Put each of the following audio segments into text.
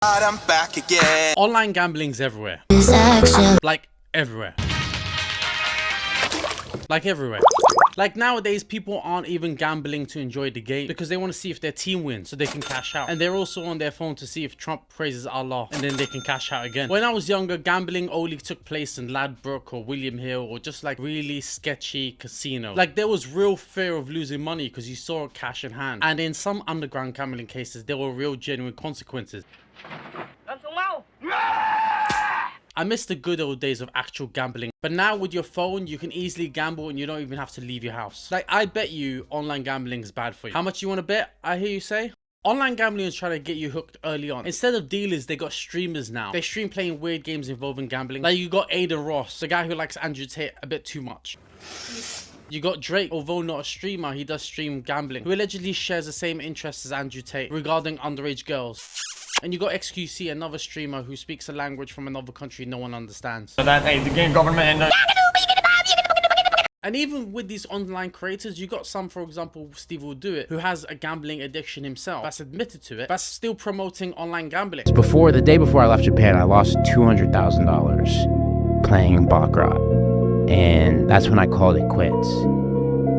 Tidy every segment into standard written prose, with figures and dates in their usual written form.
I'm back again. Online gambling's everywhere. Like everywhere. Like everywhere. Like nowadays, people aren't even gambling to enjoy the game because they want to see if their team wins so they can cash out. And they're also on their phone to see if Trump praises Allah and then they can cash out again. When I was younger, gambling only took place in Ladbroke or William Hill or just like really sketchy casino. Like there was real fear of losing money because you saw cash in hand. And in some underground gambling cases, there were real genuine consequences. I miss the good old days of actual gambling, but now with your phone you can easily gamble and you don't even have to leave your house. Like I bet you online gambling is bad for you. How much you want to bet? I hear you say. Online gambling is trying to get you hooked early on. Instead of dealers, they got streamers now. They stream playing weird games involving gambling. Like you got Ada Ross, the guy who likes Andrew Tate a bit too much. You got Drake, although not a streamer, he does stream gambling, who allegedly shares the same interests as Andrew Tate regarding underage girls. And you got XQC, another streamer who speaks a language from another country no one understands. So that the game government and even with these online creators, you got some, for example, Steve Will Do It, who has a gambling addiction himself, that's admitted to it, but still promoting online gambling. The day before I left Japan, I lost $200,000 playing Baccarat. And that's when I called it quits.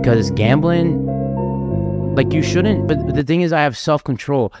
Because gambling, like you shouldn't, but the thing is I have self-control.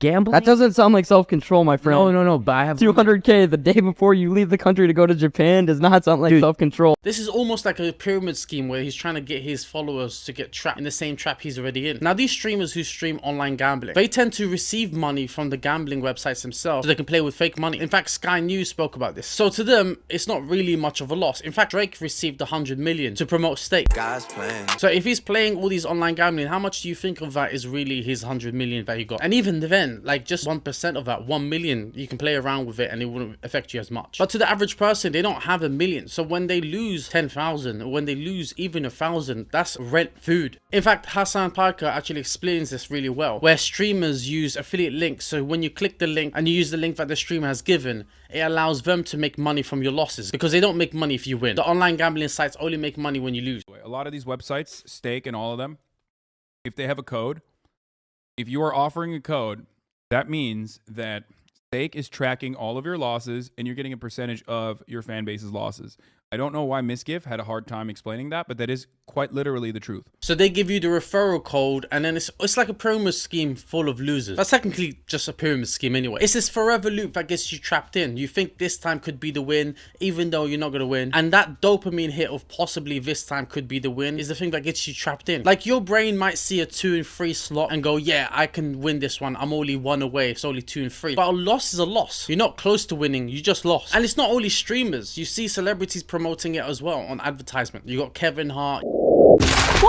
Gambling? That doesn't sound like self-control, my friend. No, but I have 200K the day before you leave the country to go to Japan does not sound like self-control. This is almost like a pyramid scheme where he's trying to get his followers to get trapped in the same trap he's already in. Now, these streamers who stream online gambling, they tend to receive money from the gambling websites themselves so they can play with fake money. In fact, Sky News spoke about this. So to them, it's not really much of a loss. In fact, Drake received 100 million to promote Stake. Guys playing. So if he's playing all these online gambling, how much do you think of that is really his 100 million that he got? And even then, like just 1% of that, 1 million, you can play around with it and it wouldn't affect you as much. But to the average person, they don't have a million. So when they lose 10,000 or when they lose even 1,000, that's rent food. In fact, Hassan Parker actually explains this really well, where streamers use affiliate links. So when you click the link and you use the link that the streamer has given, it allows them to make money from your losses because they don't make money if you win. The online gambling sites only make money when you lose. A lot of these websites, Stake and all of them, if they have a code, if you are offering a code, that means that Stake is tracking all of your losses and you're getting a percentage of your fan base's losses. I don't know why Misgif had a hard time explaining that, but that is quite literally the truth. So they give you the referral code and then it's like a pyramid scheme full of losers. That's technically just a pyramid scheme anyway. It's this forever loop that gets you trapped in. You think this time could be the win, even though you're not going to win. And that dopamine hit of possibly this time could be the win is the thing that gets you trapped in. Like your brain might see a 2 and 3 slot and go, yeah, I can win this one. I'm only 1 away. It's only 2 and 3. But a loss is a loss. You're not close to winning. You just lost. And it's not only streamers. You see celebrities promoting it as well on advertisement. You got Kevin Hart. Woo!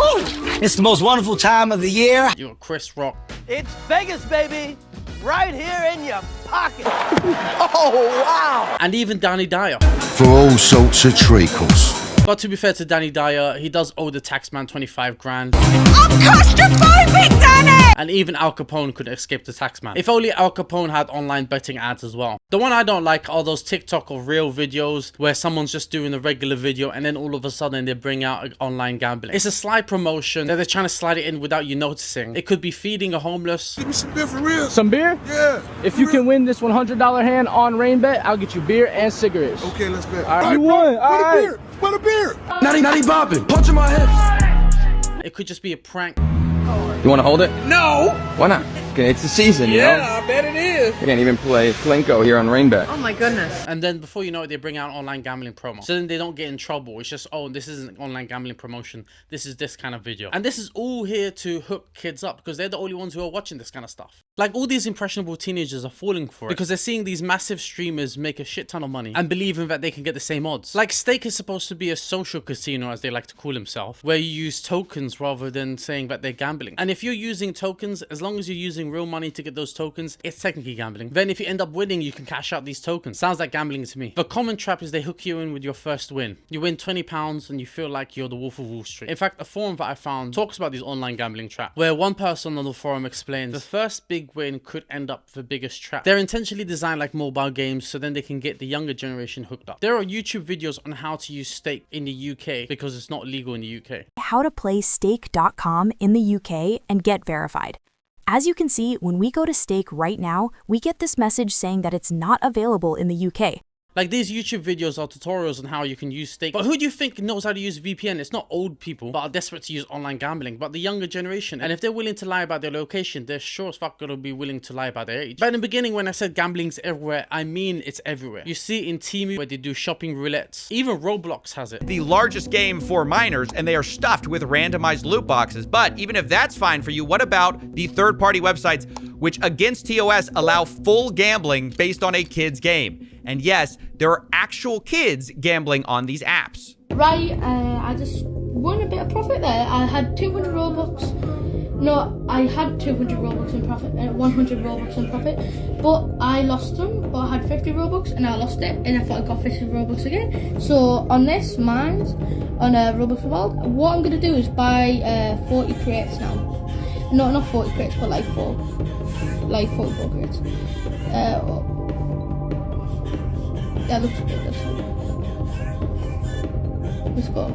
It's the most wonderful time of the year. You got Chris Rock. It's Vegas, baby. Right here in your pocket. Oh, wow. And even Danny Dyer. For all sorts of treacles. But to be fair to Danny Dyer, he does owe the taxman 25 grand. I'm claustrophobic, Danny! And even Al Capone couldn't escape the taxman. If only Al Capone had online betting ads as well. The one I don't like are those TikTok or real videos where someone's just doing a regular video and then all of a sudden they bring out online gambling. It's a sly promotion that they're trying to slide it in without you noticing. It could be feeding a homeless. Give me some beer for real. Some beer? Yeah. If you can win this $100 hand on Rain Bet, I'll get you beer and cigarettes. Okay, let's bet. All right, you won. All right. Want a beer? Natty bopping, punching my hips. It could just be a prank. You want to hold it? No. Why not? Okay, it's the season, you know? I bet it is. You can't even play Plinko here on Rain Bet. Oh my goodness. And then before you know it, they bring out an online gambling promo. So then they don't get in trouble. It's just, oh, this isn't online gambling promotion. This is this kind of video. And this is all here to hook kids up because they're the only ones who are watching this kind of stuff. Like all these impressionable teenagers are falling for it because they're seeing these massive streamers make a shit ton of money and believing that they can get the same odds. Like Stake is supposed to be a social casino, as they like to call themselves, where you use tokens rather than saying that they're gambling. And if you're using tokens, as long as you're using real money to get those tokens, it's technically gambling. Then if you end up winning, you can cash out these tokens. Sounds like gambling to me. The common trap is they hook you in with your first win. You win £20 and you feel like you're the Wolf of Wall Street. In fact, a forum that I found talks about these online gambling traps, where one person on the forum explains the first big win could end up the biggest trap. They're intentionally designed like mobile games so then they can get the younger generation hooked up. There are YouTube videos on how to use Stake in the UK because it's not legal in the UK. How to play stake.com in the UK and get verified. As you can see, when we go to stake right now, we get this message saying that it's not available in the UK. Like, these YouTube videos are tutorials on how you can use stake. But who do you think knows how to use VPN? It's not old people that are desperate to use online gambling, but the younger generation. And if they're willing to lie about their location, they're sure as fuck gonna be willing to lie about their age. But in the beginning, when I said gambling's everywhere, I mean it's everywhere. You see it in Temu, where they do shopping roulettes. Even Roblox has it. The largest game for minors, and they are stuffed with randomized loot boxes. But even if that's fine for you, what about the third-party websites which, against TOS, allow full gambling based on a kid's game? And yes, there are actual kids gambling on these apps. Right, I just won a bit of profit there. I had 200 Robux. No, I had 200 Robux in profit, 100 Robux in profit, but I lost them. But I had 50 Robux and I lost it, and I thought I got 50 Robux again. So on this, mine's on a Robux World, what I'm gonna do is buy 40 crates now. No, not 40 crates, but like 44 crates. Yeah, looks good. Let's go.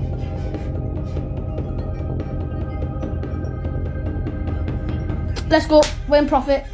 Let's go. We're in profit.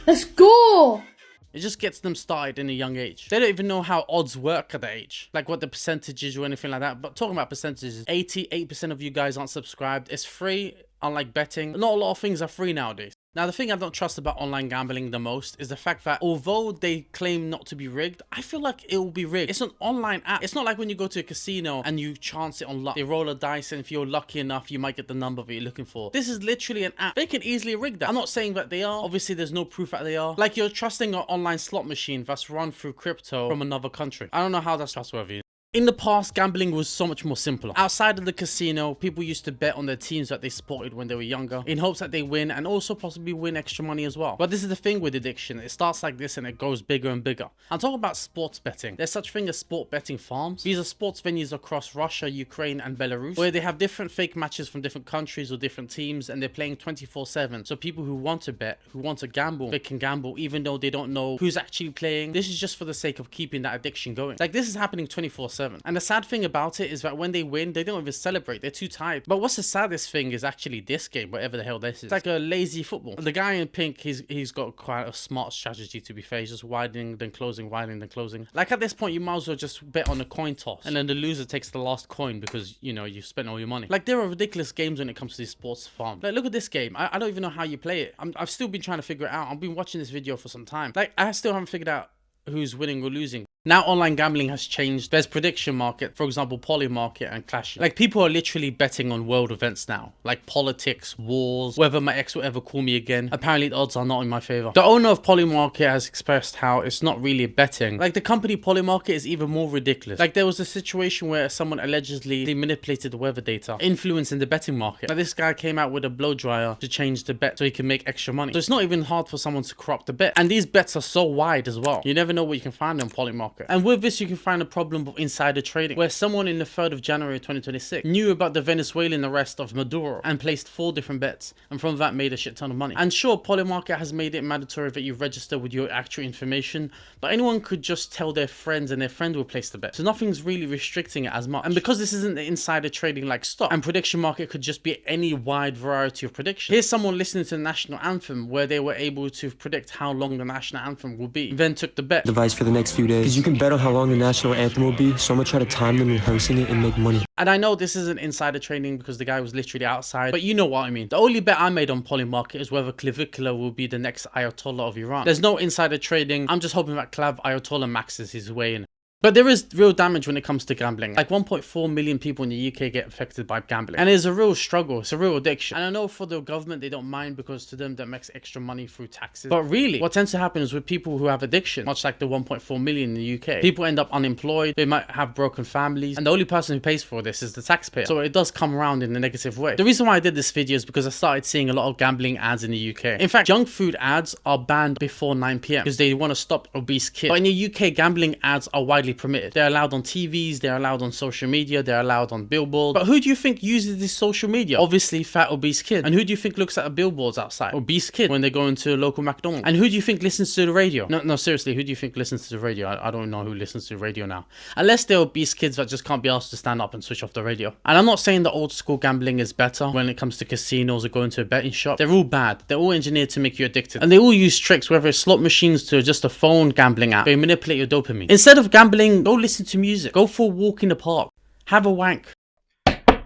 Let's go. It just gets them started in a young age. They don't even know how odds work at that age, like what the percentage is or anything like that. But talking about percentages, 88% of you guys aren't subscribed. It's free, unlike betting. Not a lot of things are free nowadays. Now, the thing I don't trust about online gambling the most is the fact that although they claim not to be rigged, I feel like it will be rigged. It's an online app. It's not like when you go to a casino and you chance it on luck. They roll a dice, and if you're lucky enough, you might get the number that you're looking for. This is literally an app. They can easily rig that. I'm not saying that they are. Obviously, there's no proof that they are. Like, you're trusting an online slot machine that's run through crypto from another country. I don't know how that's trustworthy. In the past, gambling was so much more simpler. Outside of the casino, people used to bet on their teams that they supported when they were younger, in hopes that they win and also possibly win extra money as well. But this is the thing with addiction. It starts like this and it goes bigger and bigger. I'm talking about sports betting. There's such thing as sport betting farms. These are sports venues across Russia, Ukraine, and Belarus, where they have different fake matches from different countries or different teams, and they're playing 24/7. So people who want to bet, who want to gamble, they can gamble even though they don't know who's actually playing. This is just for the sake of keeping that addiction going. Like, this is happening 24/7. And the sad thing about it is that when they win, they don't even celebrate. They're too tired. But what's the saddest thing is actually this game, whatever the hell this is. It's like a lazy football. The guy in pink, he's got quite a smart strategy, to be fair. He's just widening, then closing, widening, then closing. Like, at this point, you might as well just bet on a coin toss, and then the loser takes the last coin because, you know, you spent all your money. Like, there are ridiculous games when it comes to these sports farms. Like, look at this game. I don't even know how you play it. I've still been trying to figure it out. I've been watching this video for some time. Like, I still haven't figured out who's winning or losing. Now online gambling has changed. There's prediction market, for example, poly market and clash. Like, people are literally betting on world events now, like politics, wars, whether my ex will ever call me again. Apparently the odds are not in my favor. The owner of poly market has expressed how it's not really betting. Like, the company poly market is even more ridiculous. Like, there was a situation where someone allegedly manipulated the weather data, influencing the betting market. Like, this guy came out with a blow dryer to change the bet so he can make extra money. So it's not even hard for someone to corrupt the bet. And these bets are so wide as well. You never know what you can find on poly market. And with this, you can find a problem of insider trading, where someone in the 3rd of January 2026 knew about the Venezuelan arrest of Maduro and placed 4 different bets, and from that made a shit ton of money. And sure, Polymarket has made it mandatory that you register with your actual information, but anyone could just tell their friends and their friend will place the bet. So nothing's really restricting it as much. And because this isn't the insider trading like stock, and prediction market could just be any wide variety of predictions. Here's someone listening to the national anthem where they were able to predict how long the national anthem will be, then took the bet. Device for the next few days, because you can bet on how long the national anthem will be, so I'm gonna try to time them rehearsing it and make money. And I know this isn't insider trading because the guy was literally outside, but you know what I mean. The only bet I made on Polymarket is whether Clavicular will be the next Ayatollah of Iran. There's no insider trading. I'm just hoping that Clav Ayatollah maxes his way in. But there is real damage when it comes to gambling. Like 1.4 million people in the UK get affected by gambling. And it's a real struggle. It's a real addiction. And I know for the government, they don't mind because to them, that makes extra money through taxes. But really, what tends to happen is with people who have addiction, much like the 1.4 million in the UK, people end up unemployed. They might have broken families. And the only person who pays for this is the taxpayer. So it does come around in a negative way. The reason why I did this video is because I started seeing a lot of gambling ads in the UK. In fact, junk food ads are banned before 9 PM because they want to stop obese kids. But in the UK, gambling ads are widely widely permitted. They're allowed on TVs, they're allowed on social media, they're allowed on billboards. But who do you think uses this social media? Obviously fat obese kids. And who do you think looks at the billboards outside? Obese kids when they go into a local McDonald's. And who do you think listens to the radio? No, seriously, who do you think listens to the radio? I don't know who listens to the radio now. Unless they're obese kids that just can't be asked to stand up and switch off the radio. And I'm not saying that old school gambling is better when it comes to casinos or going to a betting shop. They're all bad. They're all engineered to make you addicted. And they all use tricks, whether it's slot machines to just a phone gambling app. They manipulate your dopamine. Instead of gambling, go listen to music. Go for a walk in the park. Have a wank.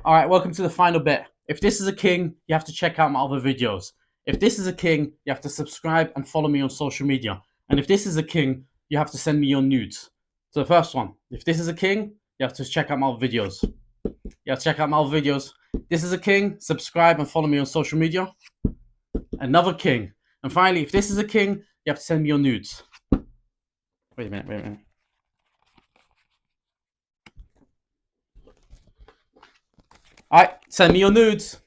Alright, welcome to the final bit. If this is a king, you have to check out my other videos. If this is a king, you have to subscribe and follow me on social media. And if this is a king, you have to send me your nudes. So the first one, if this is a king, you have to check out my other videos. You have to check out my other videos. This is a king, subscribe and follow me on social media. Another king. And finally, if this is a king, you have to send me your nudes. Wait a minute. Alright, send me your nudes.